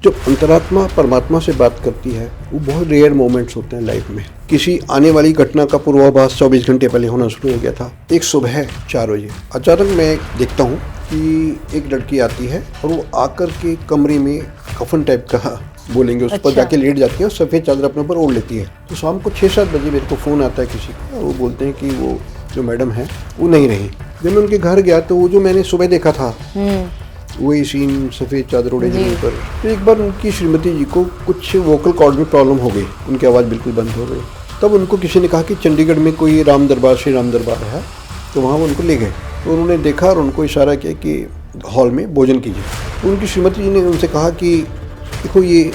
जो अंतरात्मा परमात्मा से बात करती है वो बहुत रेयर मोमेंट्स होते हैं लाइफ में। किसी आने वाली घटना का पूर्वाभास 24 घंटे पहले होना शुरू हो गया था। एक सुबह 4 बजे अचानक मैं देखता हूँ कि एक लड़की आती है और वो आकर के कमरे में कफन टाइप का बोलेंगे उस पर जाके लेट जाती है और सफ़ेद चादर अपने ऊपर ओढ़ लेती है। तो शाम को 6-7 बजे मेरे को फ़ोन आता है किसी का, वो बोलते हैं कि वो जो मैडम है वो नहीं रही। जब मैं उनके घर गया तो वो जो मैंने सुबह देखा था वही सीन, सफ़ेद चादर ओढ़े जमीन पर। तो एक बार उनकी श्रीमती जी को कुछ वोकल कॉर्ड में प्रॉब्लम हो गई, उनकी आवाज़ बिल्कुल बंद हो गई। तब उनको किसी ने कहा कि चंडीगढ़ में कोई राम दरबार, श्री राम दरबार है, तो वहाँ वो उनको ले गए। तो उन्होंने देखा और उनको इशारा किया कि हॉल में भोजन कीजिए। तो उनकी श्रीमती जी ने उनसे कहा कि देखो ये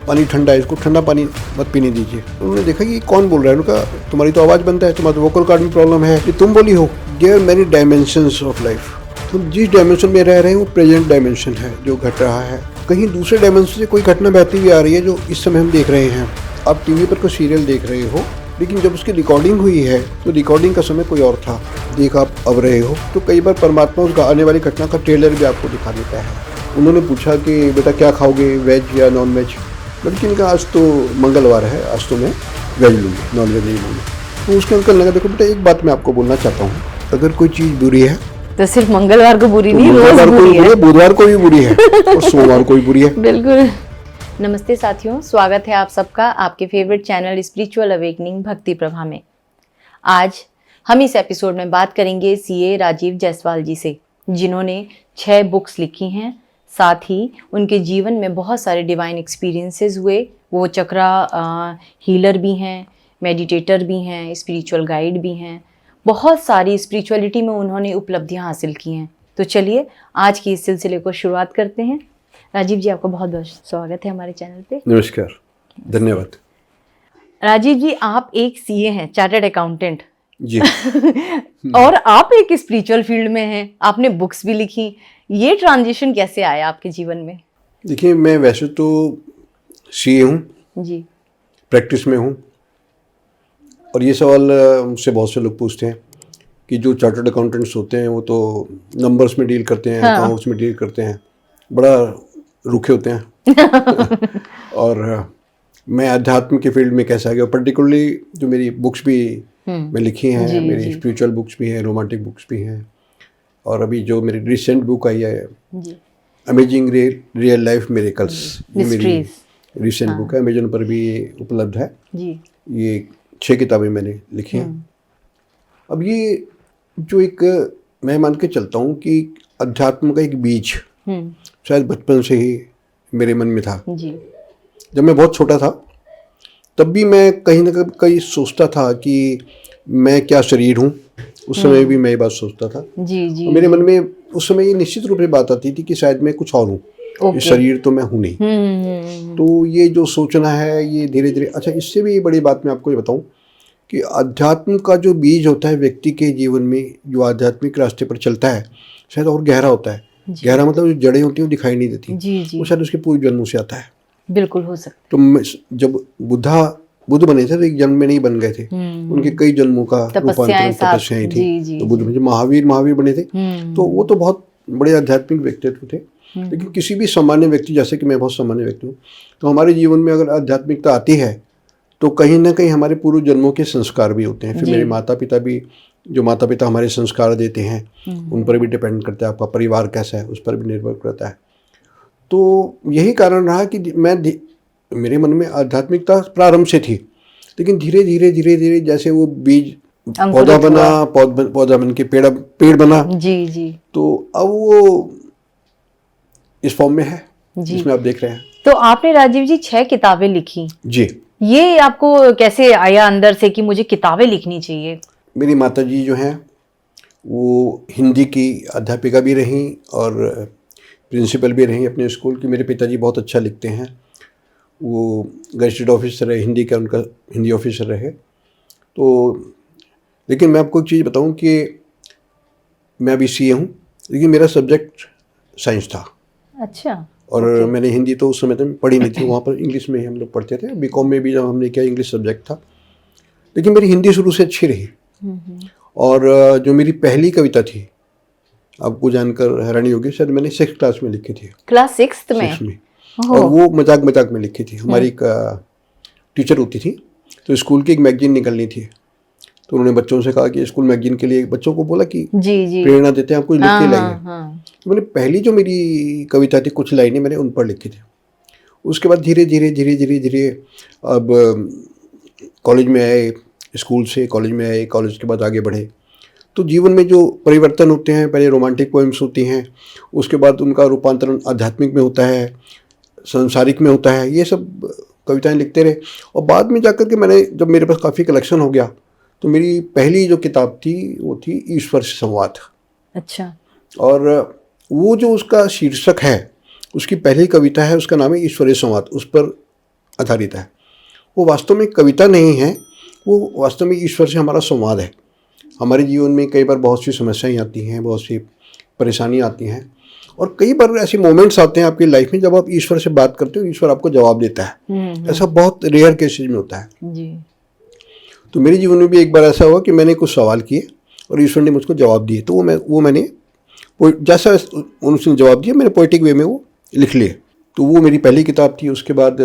पानी ठंडा है, इसको ठंडा पानी मत पीने दीजिए। तो उन्होंने देखा कि कौन बोल रहा है, उनका तुम्हारी तो आवाज़ बंद है, तुम्हारा तो वोकल कॉर्ड में प्रॉब्लम है, कि तुम बोली हो। There are many dimensions of life. तुम जिस डायमेंशन में रह रहे हैं वो प्रेजेंट डायमेंशन है जो घट रहा है। कहीं दूसरे डायमेंशन से कोई घटना बहती हुई आ रही है जो इस समय हम देख रहे हैं। आप टीवी पर कोई सीरियल देख रहे हो, लेकिन जब उसकी रिकॉर्डिंग हुई है तो रिकॉर्डिंग का समय कोई और था, देख आप अब रहे हो। तो कई बार परमात्मा उसका आने वाली घटना का ट्रेलर भी आपको दिखा देता है। उन्होंने पूछा कि बेटा क्या खाओगे, वेज या नॉन वेज? लड़की ने कहा आज तो मंगलवार है, आज तो मैं वेज लूँगी, नॉन वेज नहीं लूँगी। तो उसके अंकल ने कहा देखो बेटा एक बात मैं आपको बोलना चाहता हूँ, अगर कोई चीज़ बुरी है तो सिर्फ मंगलवार को बुरी नहीं, रोज बुरी है, बुधवार को भी बुरी है और सोमवार को भी बुरी है। बिल्कुल। नमस्ते साथियों, स्वागत है आप सबका आपके फेवरेट चैनल स्पिरिचुअल अवेकनिंग भक्ति प्रभा में। आज हम इस एपिसोड में बात करेंगे सीए राजीव जायसवाल जी से, जिन्होंने 6 बुक्स लिखी हैं। साथ ही उनके जीवन में बहुत सारे डिवाइन एक्सपीरियंसेस हुए। वो चक्रा हीलर भी हैं, मेडिटेटर भी हैं, स्पिरिचुअल गाइड भी हैं। बहुत सारी स्पिरिचुअलिटी में उन्होंने उपलब्धियां हासिल की हैं। तो चलिए आज की इस सिलसिले को शुरुआत करते हैं। राजीव जी, आपका बहुत बहुत स्वागत है हमारे चैनल पे। नमस्कार, धन्यवाद। राजीव जी, आप एक सीए हैं, चार्टर्ड अकाउंटेंट जी। और आप एक स्पिरिचुअल फील्ड में हैं, आपने बुक्स भी लिखी। ये ट्रांजिशन कैसे आया आपके जीवन में? देखिए, मैं वैसे तो सीए हूँ जी, प्रैक्टिस में हूँ, और ये सवाल मुझसे बहुत से लोग पूछते हैं कि जो चार्टर्ड अकाउंटेंट्स होते हैं वो तो नंबर्स में डील करते हैं, अकाउंट्स में डील करते हैं, बड़ा रुखे होते हैं। और मैं अध्यात्म के फील्ड में कैसे आ गया, पर्टिकुलरली जो मेरी बुक्स भी मैं लिखी हैं, मेरी स्पिरिचुअल बुक्स भी हैं, रोमांटिक बुक्स भी हैं, और अभी जो मेरी रिसेंट बुक आई है अमेजिंग रियल लाइफ मिरेकल्स, ये मेरी रिसेंट बुक है, अमेजन पर भी उपलब्ध है जी। ये 6 किताबें मैंने लिखी हैं। अब ये जो एक मैं मान के चलता हूँ कि अध्यात्म का एक बीज शायद बचपन से ही मेरे मन में था जी। जब मैं बहुत छोटा था तब भी मैं कहीं ना कहीं सोचता था कि मैं क्या शरीर हूँ। उस समय भी मैं ये बात सोचता था जी जी। मेरे मन में उस समय ये निश्चित रूप से बात आती थी कि शायद मैं कुछ और हूँ, ये शरीर तो मैं हूँ नहीं। तो ये जो सोचना है ये धीरे धीरे, अच्छा इससे भी बड़ी बात मैं आपको ये बताऊँ कि अध्यात्म का जो बीज होता है व्यक्ति के जीवन में, जो आध्यात्मिक रास्ते पर चलता है, शायद और गहरा होता है। गहरा मतलब जो जड़ें होती हैं वो दिखाई नहीं देती जी जी। वो शायद उसके पूर्व जन्मों से आता है। बिल्कुल हो सकता। तो जब बुद्ध बने थे तो एक जन्म में नहीं बन गए थे, उनके कई जन्मों का रूपांतरण तपस्याएं थी। तो बुद्ध महावीर बने थे, तो वो तो बहुत बड़े आध्यात्मिक व्यक्तित्व थे। लेकिन किसी भी सामान्य व्यक्ति, जैसे कि मैं बहुत सामान्य व्यक्ति हूँ, तो हमारे जीवन में अगर आध्यात्मिकता आती है तो कहीं ना कहीं हमारे पूर्व जन्मों के संस्कार भी होते हैं। फिर मेरे माता पिता भी, जो माता पिता हमारे संस्कार देते हैं उन पर भी डिपेंड करता है, आपका परिवार कैसा है उस पर भी निर्भर करता है। तो यही कारण रहा कि मेरे मन में आध्यात्मिकता प्रारंभ से थी, लेकिन धीरे धीरे जैसे वो बीज पौधा बना, पौधा बन के पेड़ बना जी जी। तो अब वो इस फॉर्म में है जिसमें आप देख रहे हैं। तो आपने राजीव जी 6 किताबें लिखी जी। ये आपको कैसे आया अंदर से कि मुझे किताबें लिखनी चाहिए? मेरी माता जी जो हैं वो हिंदी की अध्यापिका भी रहीं और प्रिंसिपल भी रहीं अपने स्कूल की। मेरे पिताजी बहुत अच्छा लिखते हैं, वो गजेटेड ऑफिसर रहे हिंदी का, उनका हिंदी ऑफिसर रहे। तो लेकिन मैं आपको एक चीज़ बताऊं कि मैं अभी सीए हूँ, लेकिन मेरा सब्जेक्ट साइंस था। अच्छा। और मैंने हिंदी तो उस समय तक पढ़ी नहीं थी, वहाँ पर इंग्लिश में ही हम लोग पढ़ते थे। बीकॉम में भी जब हमने किया इंग्लिश सब्जेक्ट था, लेकिन मेरी हिंदी शुरू से अच्छी रही। और जो मेरी पहली कविता थी, आपको जानकर हैरानी होगी, शायद मैंने 6th क्लास में लिखी थी। क्लास 6th में? और वो मजाक मजाक में लिखी थी। हमारी एक टीचर होती थी, तो स्कूल की एक मैगजीन निकलनी थी, तो उन्होंने बच्चों से कहा कि स्कूल मैगजीन के लिए बच्चों को बोला कि जी प्रेरणा देते हैं, आप कुछ लिख के लाइए। हाँ। तो मैंने पहली जो मेरी कविता थी, कुछ लाइनें मैंने उन पर लिखी थी। उसके बाद धीरे धीरे धीरे धीरे धीरे अब कॉलेज में आए, स्कूल से कॉलेज में आए, कॉलेज के बाद आगे बढ़े, तो जीवन में जो परिवर्तन होते हैं, पहले रोमांटिक पोएम्स होती हैं, उसके बाद उनका रूपांतरण आध्यात्मिक में होता है, सांसारिक में होता है, ये सब कविताएं लिखते रहे। और बाद में जाकर के मैंने, जब मेरे पास काफ़ी कलेक्शन हो गया, तो मेरी पहली जो किताब थी वो थी ईश्वर से संवाद। अच्छा। और वो जो उसका शीर्षक है, उसकी पहली कविता है, उसका नाम है ईश्वरीय संवाद, उस पर आधारित है। वो वास्तव में कविता नहीं है, वो वास्तव में ईश्वर से हमारा संवाद है। हमारे जीवन में कई बार बहुत सी समस्याएं आती हैं, बहुत सी परेशानी आती हैं, और कई बार ऐसे मोमेंट्स आते हैं आपकी लाइफ में जब आप ईश्वर से बात करते हो, ईश्वर आपको जवाब देता है। ऐसा बहुत रेयर केसेज में होता है जी। तो मेरे जीवन में भी एक बार ऐसा हुआ कि मैंने कुछ सवाल किए और ईश्वर ने मुझको जवाब दिए। तो वो मैंने जैसा उन्होंने जवाब दिया, मैंने पोइटिक वे में वो लिख लिए। तो वो मेरी पहली किताब थी। उसके बाद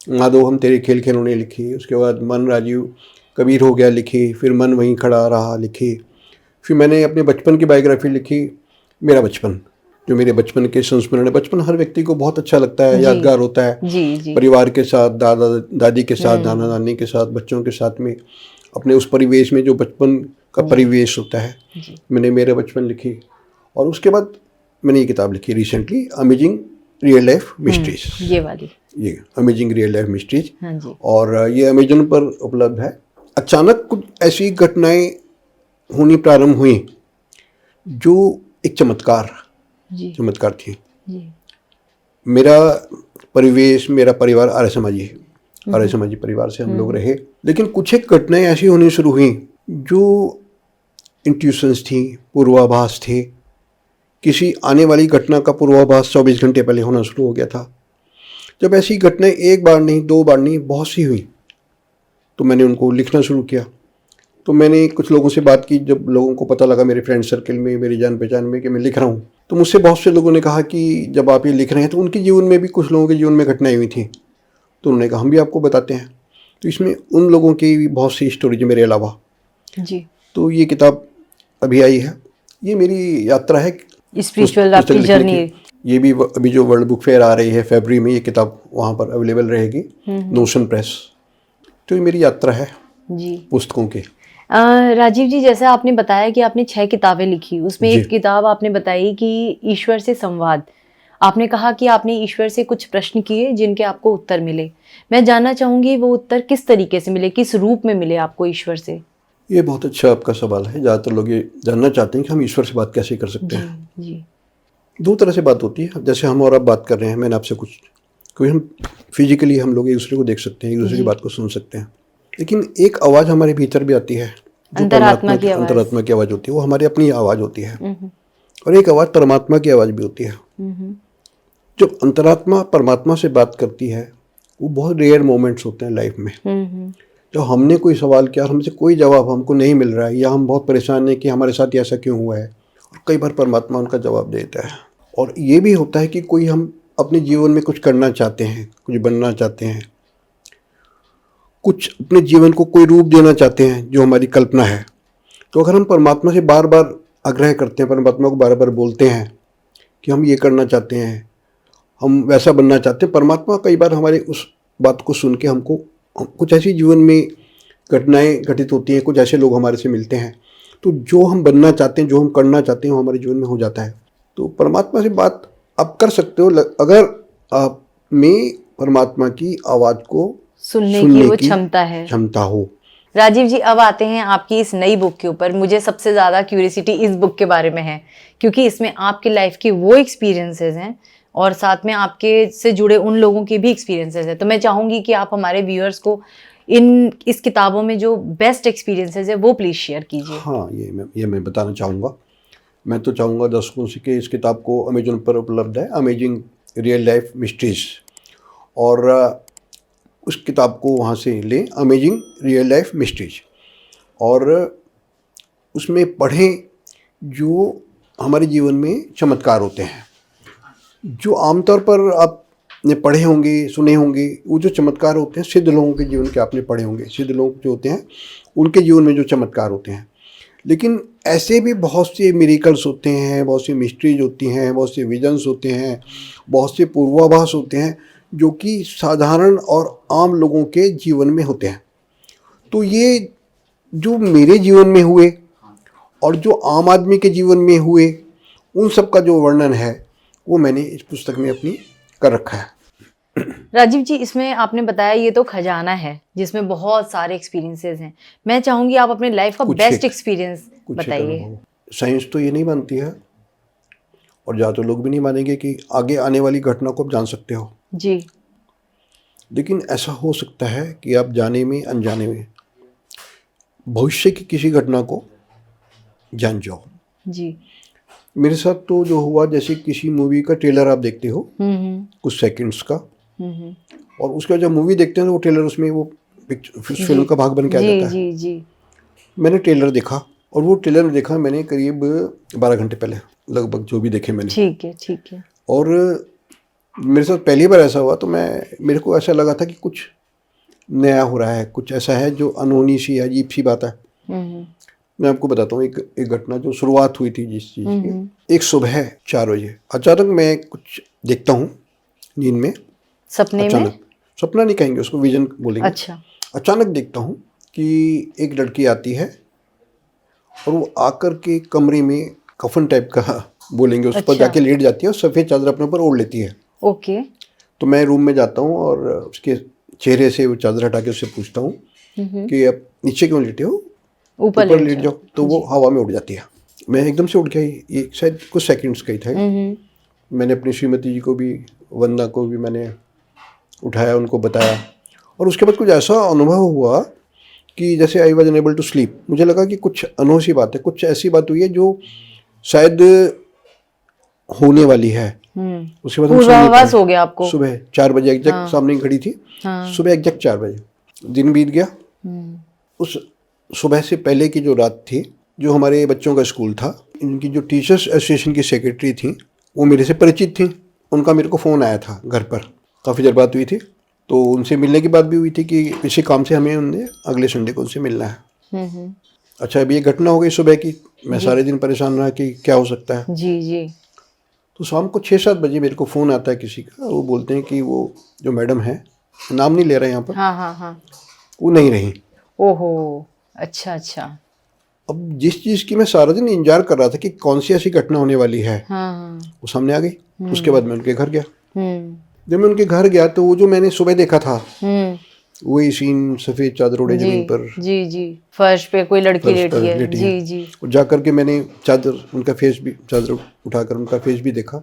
माधो हम तेरे खेल खिलौने लिखी, उसके बाद मन राजीव कबीर हो गया लिखी, फिर मन वहीं खड़ा रहा लिखी, फिर मैंने अपने बचपन की बायोग्राफी लिखी, मेरा बचपन, जो मेरे बचपन के संस्मरण है। बचपन हर व्यक्ति को बहुत अच्छा लगता है, यादगार होता है। जी। परिवार के साथ, दादा दादी के साथ, नाना नानी के साथ, बच्चों के साथ में, अपने उस परिवेश में जो बचपन का परिवेश होता है, मैंने मेरा बचपन लिखी। और उसके बाद मैंने ये किताब लिखी recently, amazing real life mysteries. ये वाली, ये अमेजिंग रियल लाइफ मिस्ट्रीज। हाँ जी। और ये अमेजन पर उपलब्ध है। अचानक कुछ ऐसी घटनाएं होनी प्रारंभ हुई जो एक चमत्कार थी। जी। मेरा परिवेश, मेरा परिवार आर्य समाजी परिवार से हम लोग रहे, लेकिन कुछ एक घटनाएं ऐसी होनी शुरू हुई जो इंट्यूशंस थी, पूर्वाभास थे। किसी आने वाली घटना का पूर्वाभास 24 घंटे पहले होना शुरू हो गया था। जब ऐसी घटनाएं एक बार नहीं, दो बार नहीं, बहुत सी हुई, तो मैंने उनको लिखना शुरू किया। तो मैंने कुछ लोगों से बात की। जब लोगों को पता लगा मेरे फ्रेंड सर्कल में, मेरी जान पहचान में, कि मैं लिख रहा हूँ, तो मुझसे बहुत से लोगों ने कहा कि जब आप ये लिख रहे हैं तो उनके जीवन में भी, कुछ लोगों के जीवन में घटनाएं हुई थी। तो उन्होंने कहा हम भी आपको बताते हैं। तो इसमें उन लोगों की भी बहुत सी स्टोरीज मेरे अलावा। जी। तो ये किताब अभी आई है। ये मेरी यात्रा है, स्पिरिचुअल आपकी जर्नी। ये भी अभी जो वर्ल्ड बुक फेयर आ रही है फरवरी में, ये किताब वहाँ पर अवेलेबल रहेगी, नोशन प्रेस। तो ये मेरी यात्रा है जी पुस्तकों की। राजीव जी, जैसे आपने बताया कि आपने 6 किताबें लिखी, उसमें एक किताब आपने बताई कि ईश्वर से संवाद। आपने कहा कि आपने ईश्वर से कुछ प्रश्न किए जिनके आपको उत्तर मिले। मैं जानना चाहूंगी वो उत्तर किस तरीके से मिले, किस रूप में मिले आपको ईश्वर से? ये बहुत अच्छा आपका सवाल है। ज़्यादातर लोग ये जानना चाहते हैं कि हम ईश्वर से बात कैसे कर सकते हैं। जी। दो तरह से बात होती है। जैसे हम और आप बात कर रहे हैं, मैंने आपसे कुछ, कोई हम फिजिकली हम लोग एक दूसरे को देख सकते हैं, एक दूसरे की बात को सुन सकते हैं, लेकिन एक आवाज़ हमारे भीतर भी आती है, जो अंतरात्मा की आवाज़ होती है। वो हमारी अपनी आवाज़ होती है। और एक आवाज़ परमात्मा की आवाज़ भी होती है। जब अंतरात्मा परमात्मा से बात करती है, वो बहुत रेयर मोमेंट्स होते हैं लाइफ में। जब हमने कोई सवाल किया और हमसे कोई जवाब हमको नहीं मिल रहा है, या हम बहुत परेशान हैं कि हमारे साथ ऐसा क्यों हुआ है, और कई बार परमात्मा उनका जवाब देता है। और ये भी होता है कि कोई, हम अपने जीवन में कुछ करना चाहते हैं, कुछ बनना चाहते हैं, कुछ अपने जीवन को कोई रूप देना चाहते हैं जो हमारी कल्पना है। तो अगर हम परमात्मा से बार बार आग्रह करते हैं, परमात्मा को बार बार बोलते हैं कि हम ये करना चाहते हैं, हम वैसा बनना चाहते हैं, परमात्मा कई बार हमारे उस बात को सुन के हमको, कुछ ऐसी जीवन में घटनाएं घटित होती हैं, कुछ ऐसे लोग हमारे से मिलते हैं, तो जो हम बनना चाहते हैं, जो हम करना चाहते हैं, वो हमारे जीवन में हो जाता है। तो परमात्मा से बात आप कर सकते हो अगर आप में परमात्मा की आवाज़ को सुनने की वो क्षमता हो। राजीव जी, अब आते हैं आपकी इस नई बुक के ऊपर। मुझे सबसे ज़्यादा क्यूरियोसिटी इस बुक के बारे में है, क्योंकि इसमें आपके लाइफ के वो एक्सपीरियंसेस हैं और साथ में आपके से जुड़े उन लोगों के भी एक्सपीरियंसेस हैं। तो मैं चाहूँगी कि आप हमारे व्यूअर्स को इस किताबों में जो बेस्ट एक्सपीरियंसेस है वो प्लीज़ शेयर कीजिए। हाँ, ये मैं बताना चाहूँगा। मैं तो चाहूँगा दर्शकों से कि इस किताब को अमेजन पर उपलब्ध है, अमेजिंग रियल लाइफ मिस्ट्रीज, और उस किताब को वहाँ से लें, अमेजिंग रियल लाइफ मिस्ट्रीज, और उसमें पढ़ें जो हमारे जीवन में चमत्कार होते हैं, जो आमतौर पर आप ने पढ़े होंगे, सुने होंगे, वो जो चमत्कार होते हैं सिद्ध लोगों के जीवन के आपने पढ़े होंगे, सिद्ध लोग जो होते हैं उनके जीवन में जो चमत्कार होते हैं। लेकिन ऐसे भी बहुत से मिरेकल्स होते हैं, बहुत सी मिस्ट्रीज होती हैं, बहुत से विजन्स होते हैं, बहुत से पूर्वाभास होते हैं जो कि साधारण और आम लोगों के जीवन में होते हैं। तो ये जो मेरे जीवन में हुए और जो आम आदमी के जीवन में हुए, उन सब का जो वर्णन है वो मैंने इस पुस्तक में अपनी कर रखा है। राजीव जी, इसमें आपने बताया ये तो खजाना है जिसमें बहुत सारे एक्सपीरियंसेस हैं। मैं चाहूंगी आप अपने लाइफ का बेस्ट एक्सपीरियंस बताइए। साइंस तो ये नहीं मानती है और ज़्यादातर लोग भी नहीं मानेंगे कि आगे आने वाली घटना को आप जान सकते हो जी, लेकिन ऐसा हो सकता है कि आप जाने में अनजाने में भविष्य की किसी घटना को जान जाओ जी। मेरे साथ तो जो हुआ, जैसे किसी मूवी का ट्रेलर आप देखते हो कुछ सेकंड्स का, और उसके बाद जब मूवी देखते हैं तो वो ट्रेलर उसमें वो फिल्म का भाग बन के आ जाता है। जी जी। मैंने ट्रेलर देखा और वो ट्रेलर देखा मैंने करीब 12 घंटे पहले, लगभग जो भी देखे मैंने। ठीक है। और मेरे साथ पहली बार ऐसा हुआ तो मेरे को ऐसा लगा था कि कुछ नया हो रहा है, कुछ ऐसा है जो अनहोनी सी अजीब सी बात है। मैं आपको बताता हूँ एक घटना जो शुरुआत हुई थी जिस चीज़ की। एक सुबह 4 बजे अचानक मैं कुछ देखता हूँ नींद में, सपने में, सपना नहीं कहेंगे उसको, विजन बोलेंगे। अच्छा। अचानक देखता हूँ कि एक लड़की आती है और वो आकर के कमरे में कफन टाइप का बोलेंगे उस पर जाके लेट जाती है और सफ़ेद चादर अपने ऊपर ओढ़ लेती है। ओके। तो मैं रूम में जाता हूँ और उसके चेहरे से वो चादर हटा के उससे पूछता हूँ कि अब नीचे क्यों लेटे हो, ऊपर लेट जाओ। तो वो हवा में उड़ जाती है। मैं एकदम से उठ गया, ये शायद कुछ सेकंड्स का ही था। मैंने अपनी श्रीमती जी को भी, वंदना को भी मैंने उठाया, उनको बताया, और उसके बाद कुछ ऐसा अनुभव हुआ कि जैसे I was unable to sleep. मुझे लगा कि कुछ अनोखी बात है, कुछ ऐसी बात हुई है जो शायद होने वाली है। उसके बाद पूर्वाभास हो गया आपको। सुबह 4 बजे एग्जैक्ट सामने घड़ी थी। सुबह एग्जैक्ट 4 बजे दिन बीत गया। उस सुबह से पहले की जो रात थी, जो हमारे बच्चों का स्कूल था, इनकी जो टीचर्स एसोसिएशन की सेक्रेटरी थी वो मेरे से परिचित थी। उनका मेरे को फ़ोन आया था घर पर, काफ़ी देर बात हुई थी। तो उनसे मिलने की बात भी हुई थी कि किसी काम से हमें उनने अगले संडे को उनसे मिलना है। अच्छा, अभी ये घटना हो गई सुबह की। मैं सारे दिन परेशान रहा कि क्या हो सकता है। जी जी। तो शाम को 6-7 बजे मेरे को फ़ोन आता है किसी का। वो बोलते हैं कि वो जो मैडम है, नाम नहीं ले रहे यहाँ पर, हाँ, वो नहीं रही। ओहो, अच्छा। अब जिस चीज़ की मैं सारा दिन इंतजार कर रहा था कि कौन सी ऐसी घटना होने वाली है, वो सामने आ गई। उसके बाद मैं उनके घर गया। जब मैं उनके घर गया तो वो जो मैंने सुबह देखा था वही सीन, सफ़ेद चादर ओढ़े जमीन पर, जी, फर्श पे कोई लड़की लेटी है। जी। जा करके मैंने चादर, उनका फेस भी, चादर उठाकर उनका फेस भी देखा।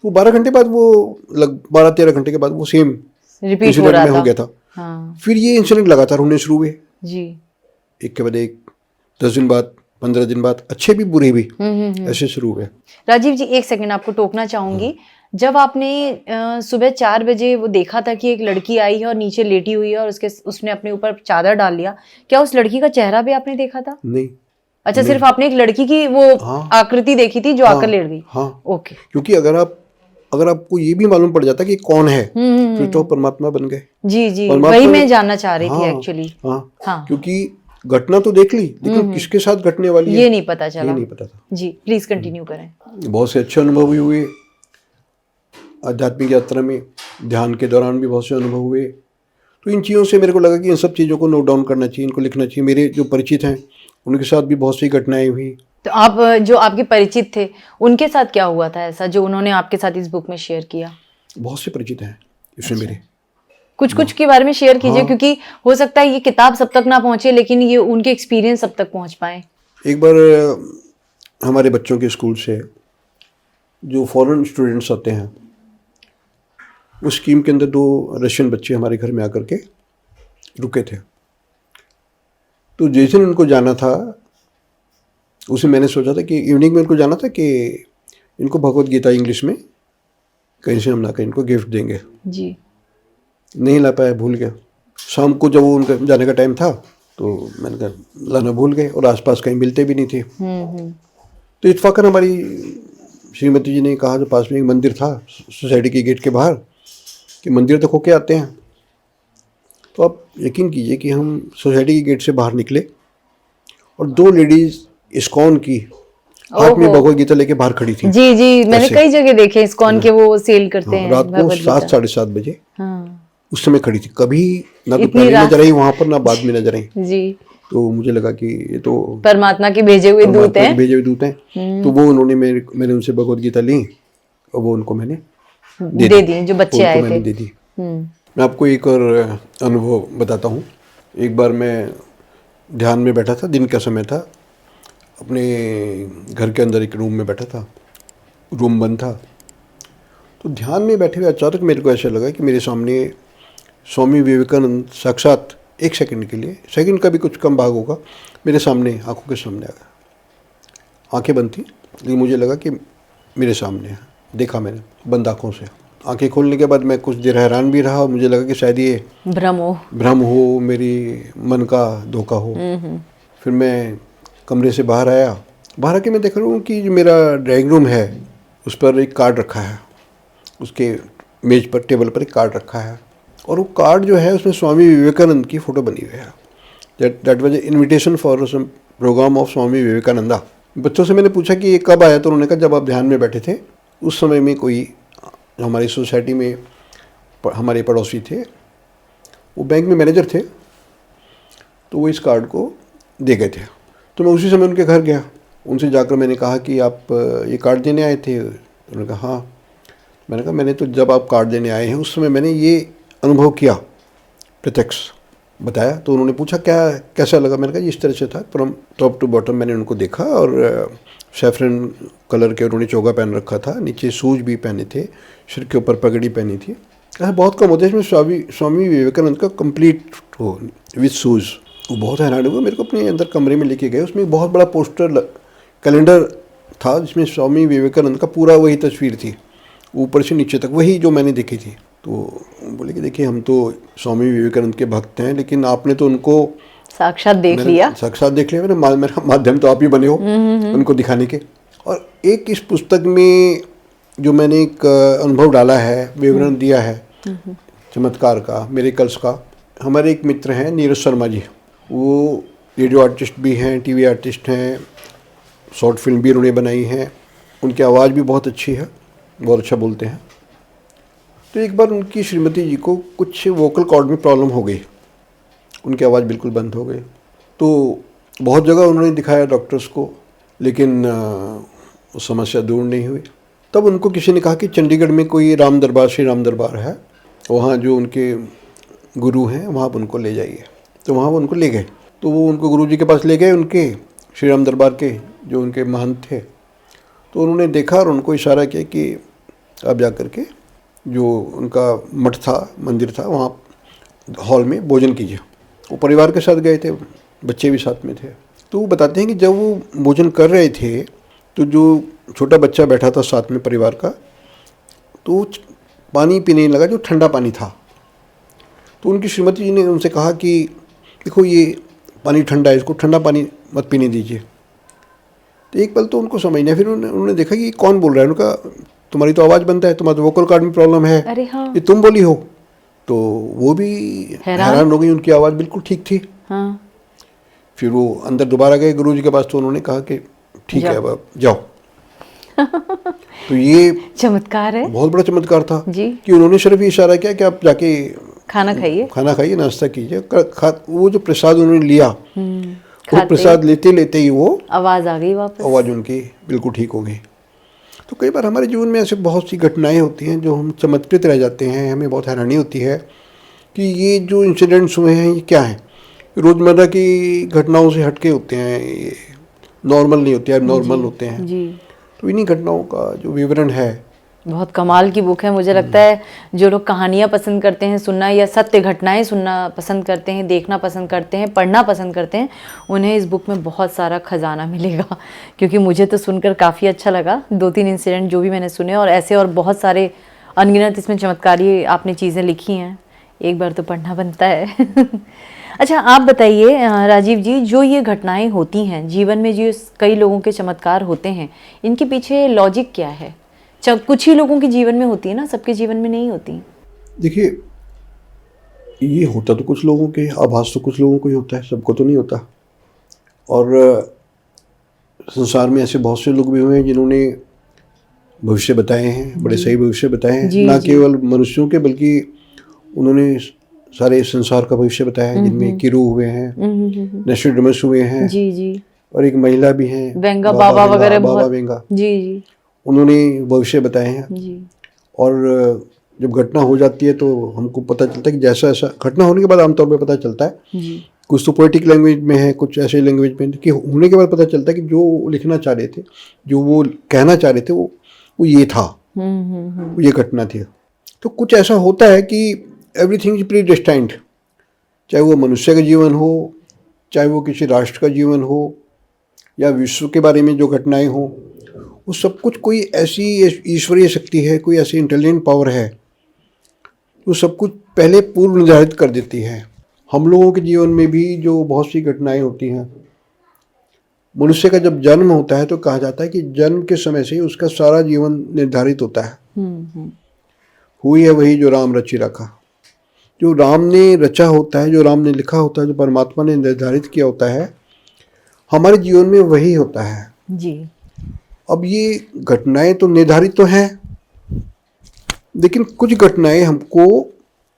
वो 12 घंटे बाद, वो 12-13 घंटे के बाद वो सेम रिपीट हो रहा हो गया था। फिर ये इंसिडेंट लगातार होने शुरू हुए जी, एक के बाद एक, 10 दिन बाद, 15 दिन बाद, अच्छे भी बुरे भी ऐसे शुरू हुए। राजीव जी, एक सेकंड आपको टोकना चाहूंगी। जब आपने सुबह 4 बजे वो देखा था कि एक लड़की आई है और नीचे लेटी हुई है और उसने अपने ऊपर चादर डाल लिया, क्या उस लड़की का चेहरा भी आपने देखा था? नहीं। अच्छा, सिर्फ आपने एक लड़की की वो आकृति देखी थी जो आकर लेट गई। ओके। क्योंकि अगर आपको ये भी मालूम पड़ जाता कि कौन है, फिर तो परमात्मा बन गए। जी, वही मैं जानना चाह रही थी एक्चुअली। क्योंकि घटना तो देख ली, लेकिन किसके साथ घटने वाली है ये नहीं पता चला। ये नहीं पता था। जी, प्लीज कंटिन्यू करें। बहुत से अच्छे अनुभव भी हुए आध्यात्मिक यात्रा में, ध्यान के दौरान भी बहुत से अनुभव हुए। तो इन चीज़ों से मेरे को लगा कि इन सब चीज़ों को नोट डाउन करना चाहिए, इनको लिखना चाहिए। मेरे जो परिचित हैं उनके साथ भी बहुत सी घटनाएं हुई। तो आप जो आपके परिचित थे उनके साथ क्या हुआ था ऐसा जो उन्होंने आपके साथ इस बुक में शेयर किया? बहुत से परिचित हैं इसमें मेरे। कुछ के बारे में शेयर कीजिए, क्योंकि हो सकता है ये किताब सब तक ना पहुंचे लेकिन ये उनके एक्सपीरियंस सब तक पहुंच पाए। एक बार हमारे बच्चों के स्कूल से जो फॉरेन स्टूडेंट्स आते हैं, उस स्कीम के अंदर 2 रशियन बच्चे हमारे घर में आकर के रुके थे। तो जिस दिन उनको जाना था, उसे मैंने सोचा था कि इवनिंग में इनको जाना था कि इनको भगवत गीता इंग्लिश में कहीं से हम ला कर इनको गिफ्ट देंगे जी। नहीं ला पाया, भूल गया। शाम को जब वो उनका जाने का टाइम था तो मैंने कहा लाना भूल गए, और आसपास कहीं मिलते भी नहीं थे। तो इत्फाकन हमारी श्रीमती जी ने कहा, जो पास में एक मंदिर था सोसाइटी के गेट के बाहर, कि मंदिर तक होके आते हैं। तो आप यकीन कीजिए कि हम सोसाइटी के गेट से बाहर निकले और 2 लेडीज इस्कॉन की हाथ में ओहो। भगवद गीता लेके बाहर खड़ी थी। जी जी, मैंने ऐसे। कई जगह देखे इस्कॉन के, वो सेल करते हाँ, हैं रात को भगवद 7 गीता। साढ़े 7 बजे हाँ उस समय खड़ी थी। कभी ना तो इतनी पहले रात नजर आई वहां पर, ना बाद में नजर आई। जी, तो मुझे लगा कि ये तो परमात्मा के भेजे हुए दूत परमात्मा के हैं। भेजे हुए दूत हैं। तो वो उन्होंने मैंने उनसे भगवद गीता ली और वो उनको मैंने दे दी, जो बच्चे उनको आए मैंने थे। दे दी। मैं आपको एक और अनुभव बताता हूँ। एक बार मैं ध्यान में बैठा था, दिन का समय था, अपने घर के अंदर एक रूम में बैठा था, रूम बंद था। तो ध्यान में बैठे हुए अचानक मेरे को ऐसा लगा कि मेरे सामने स्वामी विवेकानंद साक्षात 1 सेकंड के लिए, सेकंड का भी कुछ कम भाग होगा, मेरे सामने, आंखों के सामने आ गया। आंखें बंद थी लेकिन मुझे लगा कि मेरे सामने है। देखा मैंने बंद आंखों से। आंखें खोलने के बाद मैं कुछ देर हैरान भी रहा और मुझे लगा कि शायद ये भ्रम हो, मेरी मन का धोखा हो। फिर मैं कमरे से बाहर आया। बाहर आके मैं देख रहा हूँ कि जो मेरा ड्राइंग रूम है उस पर एक कार्ड रखा है, उसके मेज पर, टेबल पर एक कार्ड रखा है और वो कार्ड जो है उसमें स्वामी विवेकानंद की फ़ोटो बनी हुई है। That was invitation for some program of Swami Vivekananda. बच्चों से मैंने पूछा कि ये कब आया, तो उन्होंने कहा जब आप ध्यान में बैठे थे उस समय में कोई हमारी सोसाइटी में हमारे पड़ोसी थे, वो बैंक में मैनेजर थे, तो वो इस कार्ड को दे गए थे। तो मैं उसी समय उनके घर गया। उनसे जाकर मैंने कहा कि आप ये कार्ड देने आए थे? उन्होंने कहा हाँ। मैंने कहा मैंने तो जब आप कार्ड देने आए हैं उस समय मैंने ये अनुभव किया, प्रत्यक्ष बताया। तो उन्होंने पूछा क्या कैसा लगा? मैंने कहा इस तरह से था, फ्रॉम टॉप टू बॉटम मैंने उनको देखा और सैफरन कलर के उन्होंने चोगा पहन रखा था, नीचे शूज भी पहने थे, सिर के ऊपर पगड़ी पहनी थी। ऐसा बहुत कम होता है इसमें स्वामी विवेकानंद का कंप्लीट हो विथ शूज़। वो बहुत हैरान हुआ, मेरे को अपने अंदर कमरे में लेके गए। उसमें एक बहुत बड़ा पोस्टर कैलेंडर था जिसमें स्वामी विवेकानंद का पूरा वही तस्वीर थी, ऊपर से नीचे तक वही जो मैंने देखी थी। तो बोले कि देखिए हम तो स्वामी विवेकानंद के भक्त हैं, लेकिन आपने तो उनको साक्षात देख लिया। साक्षात देख लिया। मेरा माध्यम तो आप ही बने हो उनको दिखाने के। और एक इस पुस्तक में जो मैंने एक अनुभव डाला है, विवरण दिया है चमत्कार का, मिरेकल्स का। हमारे एक मित्र हैं नीरज शर्मा जी, वो रेडियो आर्टिस्ट भी हैं, टीवी आर्टिस्ट हैं, शॉर्ट फिल्म भी उन्होंने बनाई हैं। उनकी आवाज़ भी बहुत अच्छी है, बहुत अच्छा बोलते हैं। तो एक बार उनकी श्रीमती जी को कुछ वोकल कॉर्ड में प्रॉब्लम हो गई, उनकी आवाज़ बिल्कुल बंद हो गई। तो बहुत जगह उन्होंने दिखाया डॉक्टर्स को, लेकिन वो समस्या दूर नहीं हुई। तब उनको किसी ने कहा कि चंडीगढ़ में कोई राम दरबार, श्री राम दरबार है, वहाँ जो उनके गुरु हैं वहाँ आप उनको ले जाइए। तो वहाँ वो उनको ले गए। तो वो उनको गुरु जी के पास ले गए, उनके श्री राम दरबार के जो उनके महंत थे। तो उन्होंने देखा और उनको इशारा किया कि आप जा कर के जो उनका मठ था, मंदिर था, वहाँ हॉल में भोजन कीजिए। वो परिवार के साथ गए थे, बच्चे भी साथ में थे। तो वो बताते हैं कि जब वो भोजन कर रहे थे तो जो छोटा बच्चा बैठा था साथ में परिवार का, तो पानी पीने लगा जो ठंडा पानी था। तो उनकी श्रीमती जी ने उनसे कहा कि देखो ये पानी ठंडा है, इसको ठंडा पानी मत पीने दीजिए। तो एक पल तो उनको समझ नहीं, फिर उन्होंने देखा कि कौन बोल रहा है। उनका तुम्हारी तो आवाज़ बंद है, तुम्हारा तो वोकल कॉर्ड में प्रॉब्लम है, अरे हाँ। ये तुम बोली हो। तो वो भी हैरान हो गई, उनकी आवाज़ बिल्कुल ठीक थी। हाँ। फिर वो अंदर दोबारा गए गुरु जी के पास, तो उन्होंने कहा कि ठीक है अब जाओ। तो ये चमत्कार है, बहुत बड़ा चमत्कार था जी। कि उन्होंने सिर्फ इशारा किया कि आप जाके खाना खाइए, नाश्ता कीजिए। वो जो प्रसाद उन्होंने लिया, वो प्रसाद लेते लेते ही वो आवाज़ आ गई वापस, आवाज़ उनकी बिल्कुल ठीक हो गई। तो कई बार हमारे जीवन में ऐसे बहुत सी घटनाएं होती हैं जो हम चमत्कृत रह जाते हैं। हमें बहुत हैरानी होती है कि ये जो इंसिडेंट्स हुए हैं ये क्या हैं। रोज़मर्रा की घटनाओं से हटके होते हैं, ये नॉर्मल नहीं होते, नॉर्मल होते हैं जी। तो इन्हीं घटनाओं का जो विवरण है, बहुत कमाल की बुक है। मुझे लगता है जो लोग कहानियाँ पसंद करते हैं सुनना, या सत्य घटनाएं सुनना पसंद करते हैं, देखना पसंद करते हैं, पढ़ना पसंद करते हैं, उन्हें इस बुक में बहुत सारा खजाना मिलेगा। क्योंकि मुझे तो सुनकर काफ़ी अच्छा लगा, 2-3 इंसिडेंट जो भी मैंने सुने, और ऐसे और बहुत सारे अनगिनत इसमें चमत्कारी आपने चीज़ें लिखी हैं, एक बार तो पढ़ना बनता है। अच्छा आप बताइए राजीव जी, जो ये घटनाएं होती हैं जीवन में, जो कई लोगों के चमत्कार होते हैं, इनके पीछे लॉजिक क्या है? कुछ ही लोगों के जीवन में होती है ना, सबके जीवन में नहीं होती। देखिए, ये होता तो कुछ लोगों के, आभास तो कुछ लोगों को ही होता है, सबको तो नहीं होता। और संसार में ऐसे बहुत से लोग भी हुए हैं जिन्होंने भविष्य बताए हैं, बड़े सही भविष्य बताए हैं, ना केवल मनुष्यों के बल्कि उन्होंने सारे संसार का भविष्य बताया है, जिनमें किरू हुए हैं, नोस्ट्राडामस हुए हैं, जी जी, और एक महिला भी हैं, वेंगा बाबा वगैरह, बाबा वेंगा, जी जी, उन्होंने भविष्य बताए हैं जी। और जब घटना हो जाती है तो हमको पता चलता है कि जैसा ऐसा घटना होने के बाद आमतौर पर पता चलता है जी। कुछ तो पोएटिक लैंग्वेज में है, कुछ ऐसे लैंग्वेज में कि होने के बाद पता चलता है कि जो लिखना चाह रहे थे, जो वो कहना चाह रहे थे, वो ये था, वो ये घटना थी। तो कुछ ऐसा होता है कि एवरीथिंग इज प्री डेस्टाइन्ड, चाहे वो मनुष्य का जीवन हो, चाहे वो किसी राष्ट्र का जीवन हो, या विश्व के बारे में जो घटनाएं हो, वो सब कुछ कोई ऐसी ईश्वरीय शक्ति है, कोई ऐसी इंटेलिजेंट पावर है, वो सब कुछ पहले पूर्व निर्धारित कर देती है। हम लोगों के जीवन में भी जो बहुत सी घटनाएं होती हैं, मनुष्य का जब जन्म होता है तो कहा जाता है कि जन्म के समय से ही उसका सारा जीवन निर्धारित होता है। हुई है वही जो राम रचि रखा। जो राम ने रचा होता है, जो राम ने लिखा होता है, जो परमात्मा ने निर्धारित किया होता है, हमारे जीवन में वही होता है जी। अब ये घटनाएं तो निर्धारित तो हैं, लेकिन कुछ घटनाएं हमको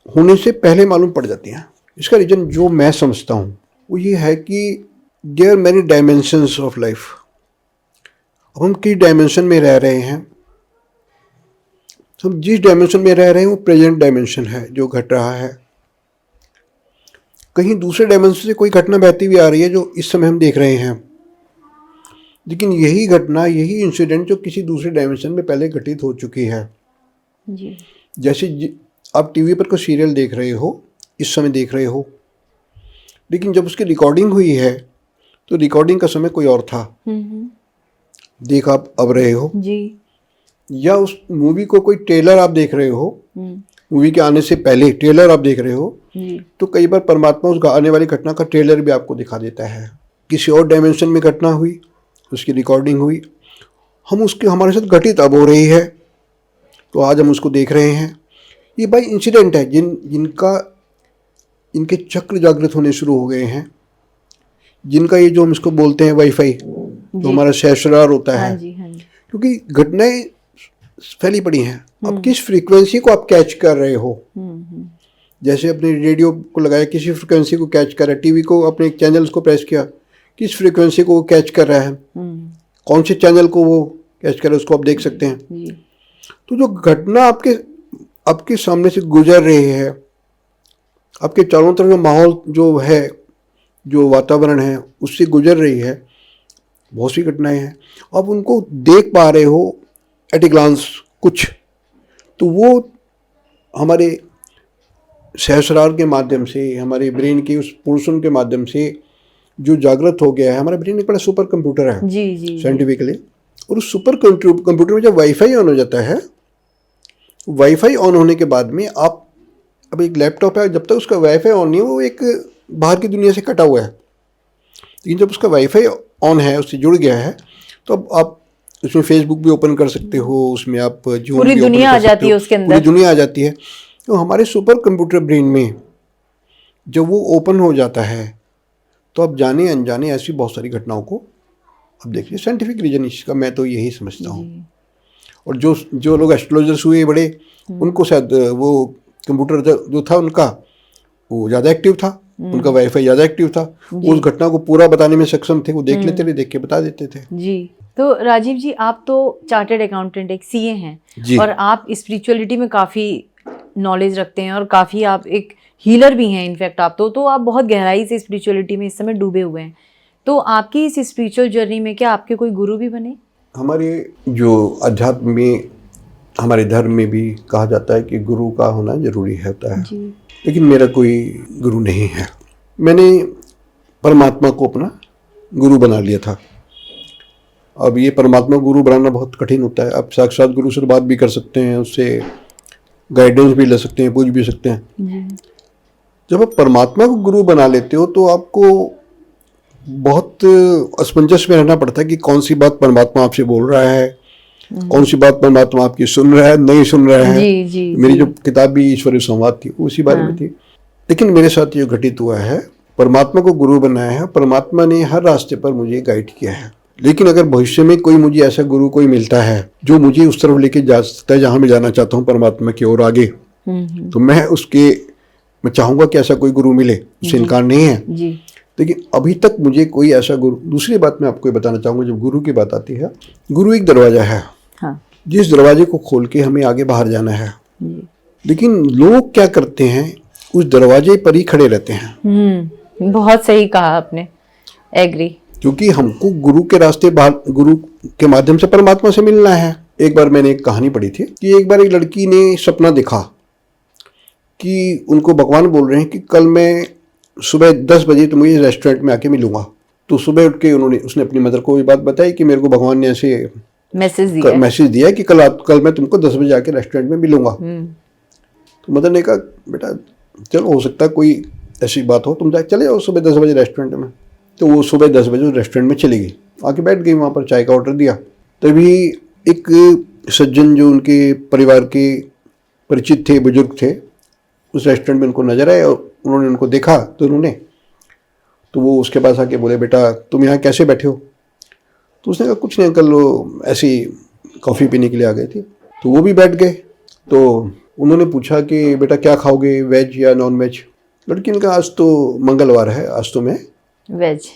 होने से पहले मालूम पड़ जाती हैं। इसका रीज़न जो मैं समझता हूँ वो ये है कि there are many dimensions of life. अब हम किस डायमेंशन में रह रहे हैं, हम जिस डायमेंशन में रह रहे हैं वो प्रेजेंट डायमेंशन है जो घट रहा है। कहीं दूसरे डायमेंशन से कोई घटना बहती हुई आ रही है जो इस समय हम देख रहे हैं, लेकिन यही घटना, यही इंसिडेंट जो किसी दूसरे डायमेंशन में पहले घटित हो चुकी है जी। जैसे आप टीवी पर कोई सीरियल देख रहे हो, इस समय देख रहे हो, लेकिन जब उसकी रिकॉर्डिंग हुई है तो रिकॉर्डिंग का समय कोई और था, देख आप अब रहे हो जी। या उस मूवी को कोई ट्रेलर आप देख रहे हो, मूवी के आने से पहले ट्रेलर आप देख रहे हो जी। तो कई बार परमात्मा उस आने वाली घटना का ट्रेलर भी आपको दिखा देता है। किसी और डायमेंशन में घटना हुई, उसकी रिकॉर्डिंग हुई, हम उसके हमारे साथ घटित अब हो रही है, तो आज हम उसको देख रहे हैं। ये भाई इंसिडेंट है इनके चक्र जागृत होने शुरू हो गए हैं, जिनका ये जो हम इसको बोलते हैं वाईफाई, जो हमारा सहस्रार होता है। हाँ जी, हाँ जी। क्योंकि घटनाएं फैली पड़ी हैं। अब किस फ्रीक्वेंसी को आप कैच कर रहे हो, जैसे अपने रेडियो को लगाया, किसी फ्रीक्वेंसी को कैच कर रहा है, टीवी को अपने चैनल्स को प्रेस किया, किस फ्रीक्वेंसी को वो कैच कर रहा है, कौन से चैनल को वो कैच कर रहा है, उसको आप देख सकते हैं। तो जो घटना आपके सामने से गुजर रही है, आपके चारों तरफ माहौल जो है, जो वातावरण है, उससे गुजर रही है, बहुत सी घटनाएं हैं, आप उनको देख पा रहे हो एट ए ग्लांस कुछ, तो वो हमारे सहस्रार के माध्यम से, हमारे ब्रेन के उस पोर्शन के माध्यम से जो जागृत हो गया है। हमारा ब्रेन एक बड़ा सुपर कंप्यूटर है जी साइंटिफिकली, और उस सुपर कंप्यूटर में जब वाईफाई ऑन हो जाता है, वाईफाई ऑन होने के बाद में आप, अब एक लैपटॉप है, जब तक उसका वाईफाई ऑन नहीं है वो एक बाहर की दुनिया से कटा हुआ है, लेकिन जब उसका वाईफाई ऑन है, उससे जुड़ गया है, तो अब आप उसमें फेसबुक भी ओपन कर सकते हो, उसमें आप जूम पूरी दुनिया आ जाती है, उसके अंदर पूरी दुनिया आ जाती है। तो हमारे सुपर कंप्यूटर ब्रेन में जब वो ओपन हो जाता है तो आप जाने अनजाने ऐसी बहुत सारी घटनाओं को अब देखिए। साइंटिफिक रीजन इसका मैं तो यही समझता हूँ। और जो लोग एस्ट्रोलॉजर्स हुए बड़े, उनको शायद वो कंप्यूटर जो था उनका वो ज़्यादा एक्टिव था, उनका वाईफाई ज़्यादा एक्टिव था, उस घटना को पूरा बताने में सक्षम थे, वो देख लेते थे, देख के बता देते थे जी। तो राजीव जी, आप तो चार्टर्ड अकाउंटेंट, एक सीए हैं, और आप स्पिरिचुअलिटी में काफ़ी नॉलेज रखते हैं और काफ़ी आप एक हीलर भी हैं इनफैक्ट आप तो आप बहुत गहराई से स्पिरिचुअलिटी में इस समय डूबे हुए हैं। तो आपकी इस स्पिरिचुअल जर्नी में क्या आपके कोई गुरु भी बने? हमारे जो अध्यात्म में, हमारे धर्म में भी कहा जाता है कि गुरु का होना जरूरी होता है, लेकिन मेरा कोई गुरु नहीं है। मैंने परमात्मा को अपना गुरु बना लिया था। अब ये परमात्मा गुरु बनाना बहुत कठिन होता है। आप साक्षात गुरु से बात भी कर सकते हैं, उससे गाइडेंस भी ले सकते हैं, पूछ भी सकते हैं। जब आप परमात्मा को गुरु बना लेते हो तो आपको बहुत असमंजस में रहना पड़ता है कि कौन सी बात परमात्मा आपसे बोल रहा है, कौन सी बात परमात्मा आपकी सुन रहा है, नहीं सुन रहा है। जी जी मेरी जी। जो किताब भी ईश्वरीय संवाद थी उसी बारे में थी। लेकिन मेरे साथ ये घटित हुआ है, परमात्मा को गुरु बनाया है, परमात्मा ने हर रास्ते पर मुझे गाइड किया है। लेकिन अगर भविष्य में कोई मुझे ऐसा गुरु कोई मिलता है जो मुझे उस तरफ लेके जा सकता है जहाँ मैं जाना चाहता हूँ, परमात्मा की ओर आगे, तो मैं चाहूंगा कि ऐसा कोई गुरु मिले, उससे इनकार नहीं है जी। लेकिन अभी तक मुझे कोई ऐसा गुरु। दूसरी बात मैं आपको ये बताना चाहूंगा, जब गुरु की बात आती है, गुरु एक दरवाजा है, हाँ जिस दरवाजे को खोल के हमें आगे बाहर जाना है। जी। लेकिन लोग क्या करते हैं, उस दरवाजे पर ही खड़े रहते हैं। बहुत सही कहा आपने, एग्री। क्योंकि हमको गुरु के रास्ते बाहर, गुरु के माध्यम से परमात्मा से मिलना है। एक बार मैंने एक कहानी पढ़ी थी कि एक बार एक लड़की ने सपना देखा कि उनको भगवान बोल रहे हैं कि कल मैं सुबह 10 बजे तो मुझे रेस्टोरेंट में आके मिलूंगा। तो सुबह उठ के उसने अपनी मदर को ये बात बताई कि मेरे को भगवान ने ऐसे मैसेज दिया है कि कल मैं तुमको 10 बजे आके रेस्टोरेंट में मिलूंगा। तो मदर ने कहा बेटा चलो, हो सकता है कोई ऐसी बात हो, तुम चले जाओ सुबह 10 बजे रेस्टोरेंट में। तो वो सुबह 10 बजे रेस्टोरेंट में चली गई, आके बैठ गई, वहाँ पर चाय का ऑर्डर दिया। तभी एक सज्जन जो उनके परिवार के परिचित थे, बुजुर्ग थे, उस रेस्टोरेंट में उनको नजर आए और उन्होंने उनको देखा। तो वो उसके पास आके बोले बेटा तुम यहाँ कैसे बैठे हो? तो उसने कहा कुछ नहीं अंकल, वो ऐसी कॉफ़ी पीने के लिए आ गए थे। तो वो भी बैठ गए। तो उन्होंने पूछा कि बेटा क्या खाओगे, वेज या नॉन वेज? लड़की ने कहा आज तो मंगलवार है, आज तो मैं वेज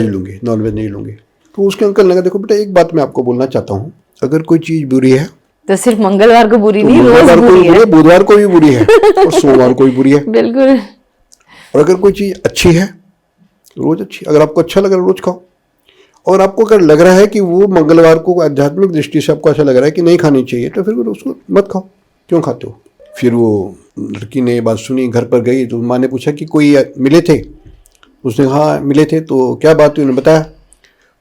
लूँगी, नॉन वेज नहीं लूँगी। तो उसके अंकल ने कहा देखो बेटा एक बात मैं आपको बोलना चाहता हूँ, अगर कोई चीज़ बुरी है तो सिर्फ मंगलवार को बुरी नहीं, मंगलवार को भी बुरी है, बुधवार को भी बुरी है और सोमवार को भी बुरी है। बिल्कुल। और अगर कोई चीज़ अच्छी है रोज अच्छी, अगर आपको अच्छा लग रहा है रोज खाओ। और आपको अगर लग रहा है कि वो मंगलवार को आध्यात्मिक दृष्टि से आपको ऐसा लग रहा है कि नहीं खानी चाहिए, तो फिर उसको मत खाओ। क्यों खाते हो? फिर वो लड़की ने बात सुनी, घर पर गई तो माँ ने पूछा कि कोई मिले थे? उसने हाँ मिले थे। तो क्या बात हुई? उन्होंने बताया।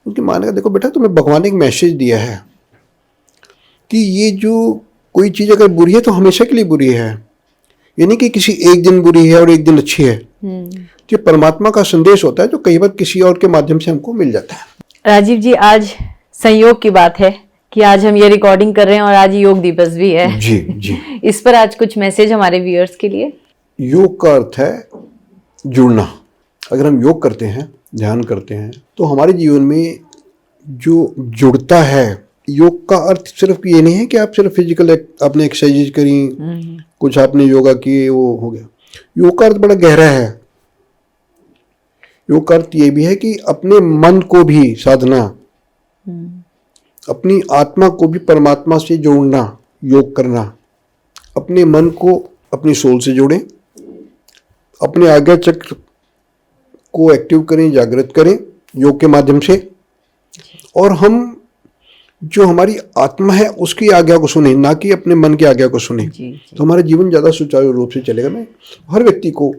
उनकी माँ ने कहा देखो बेटा तुम्हें भगवान ने एक मैसेज दिया है कि ये जो कोई चीज़ अगर बुरी है तो हमेशा के लिए बुरी है, यानी कि किसी एक दिन बुरी है और एक दिन अच्छी है। ये परमात्मा का संदेश होता है जो कई बार किसी और के माध्यम से हमको मिल जाता है। राजीव जी, आज संयोग की बात है कि आज हम ये रिकॉर्डिंग कर रहे हैं और आज योग दिवस भी है। जी जी। इस पर आज कुछ मैसेज हमारे व्यूअर्स के लिए। योग का अर्थ है जुड़ना। अगर हम योग करते हैं, ध्यान करते हैं, तो हमारे जीवन में जो जुड़ता है। योग का अर्थ सिर्फ ये नहीं है कि आप सिर्फ फिजिकल आपने एक्सरसाइज करी, कुछ आपने योगा किए, वो हो गया। योग का अर्थ बड़ा गहरा है। योग का अर्थ ये भी है कि अपने मन को भी साधना, अपनी आत्मा को भी परमात्मा से जोड़ना, योग करना। अपने मन को अपनी सोल से जोड़ें, अपने आज्ञा चक्र को एक्टिव करें, जागृत करें योग के माध्यम से। और हम जो हमारी आत्मा है उसकी आज्ञा को सुने, ना कि अपने मन की आज्ञा को सुने। तो हमारा जीवन ज़्यादा सुचारू रूप से चलेगा। मैं हर व्यक्ति को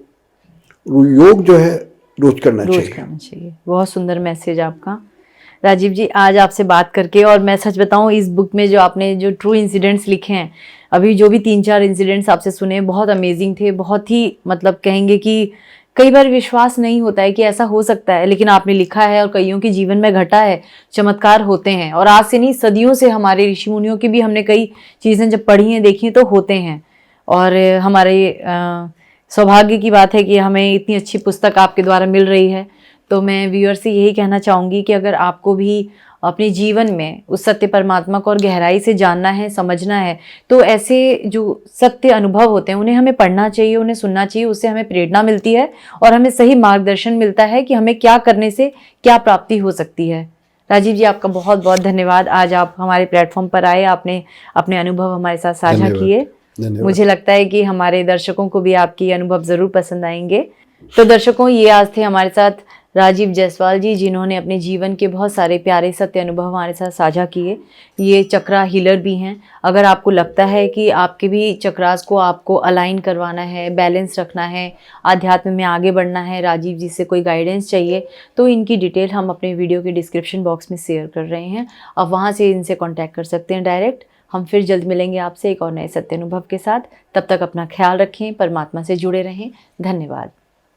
योग जो है रोज करना चाहिए। बहुत सुंदर मैसेज आपका राजीव जी। आज आपसे बात करके, और मैं सच बताऊं, इस बुक में जो आपने जो ट्रू इंसिडेंट्स लिखे हैं, अभी जो भी 3-4 इंसिडेंट्स आपसे सुने, बहुत अमेजिंग थे। बहुत ही मतलब कहेंगे कि कई बार विश्वास नहीं होता है कि ऐसा हो सकता है, लेकिन आपने लिखा है और कईयों के जीवन में घटा है। चमत्कार होते हैं, और आज से नहीं सदियों से हमारे ऋषि मुनियों की भी हमने कई चीज़ें जब पढ़ी हैं, देखी हैं, तो होते हैं। और हमारे सौभाग्य की बात है कि हमें इतनी अच्छी पुस्तक आपके द्वारा मिल रही है। तो मैं व्यूअर से यही कहना चाहूँगी कि अगर आपको भी अपने जीवन में उस सत्य परमात्मा को और गहराई से जानना है, समझना है, तो ऐसे जो सत्य अनुभव होते हैं उन्हें हमें पढ़ना चाहिए, उन्हें सुनना चाहिए। उससे हमें प्रेरणा मिलती है और हमें सही मार्गदर्शन मिलता है कि हमें क्या करने से क्या प्राप्ति हो सकती है। राजीव जी, आपका बहुत बहुत धन्यवाद। आज आप हमारे प्लेटफॉर्म पर आए, आपने अपने अनुभव हमारे साथ साझा किए। मुझे लगता है कि हमारे दर्शकों को भी आपके अनुभव जरूर पसंद आएंगे। तो दर्शकों, ये आज थे हमारे साथ राजीव जायसवाल जी, जिन्होंने अपने जीवन के बहुत सारे प्यारे सत्य अनुभव हमारे साथ साझा किए। ये चक्रा हीलर भी हैं। अगर आपको लगता है कि आपके भी चक्रास को आपको अलाइन करवाना है, बैलेंस रखना है, आध्यात्म में आगे बढ़ना है, राजीव जी से कोई गाइडेंस चाहिए, तो इनकी डिटेल हम अपने वीडियो के डिस्क्रिप्शन बॉक्स में शेयर कर रहे हैं। आप वहाँ से इनसे कॉन्टैक्ट कर सकते हैं डायरेक्ट। हम फिर जल्द मिलेंगे आपसे एक और नए सत्य अनुभव के साथ। तब तक अपना ख्याल रखें, परमात्मा से जुड़े रहें। धन्यवाद।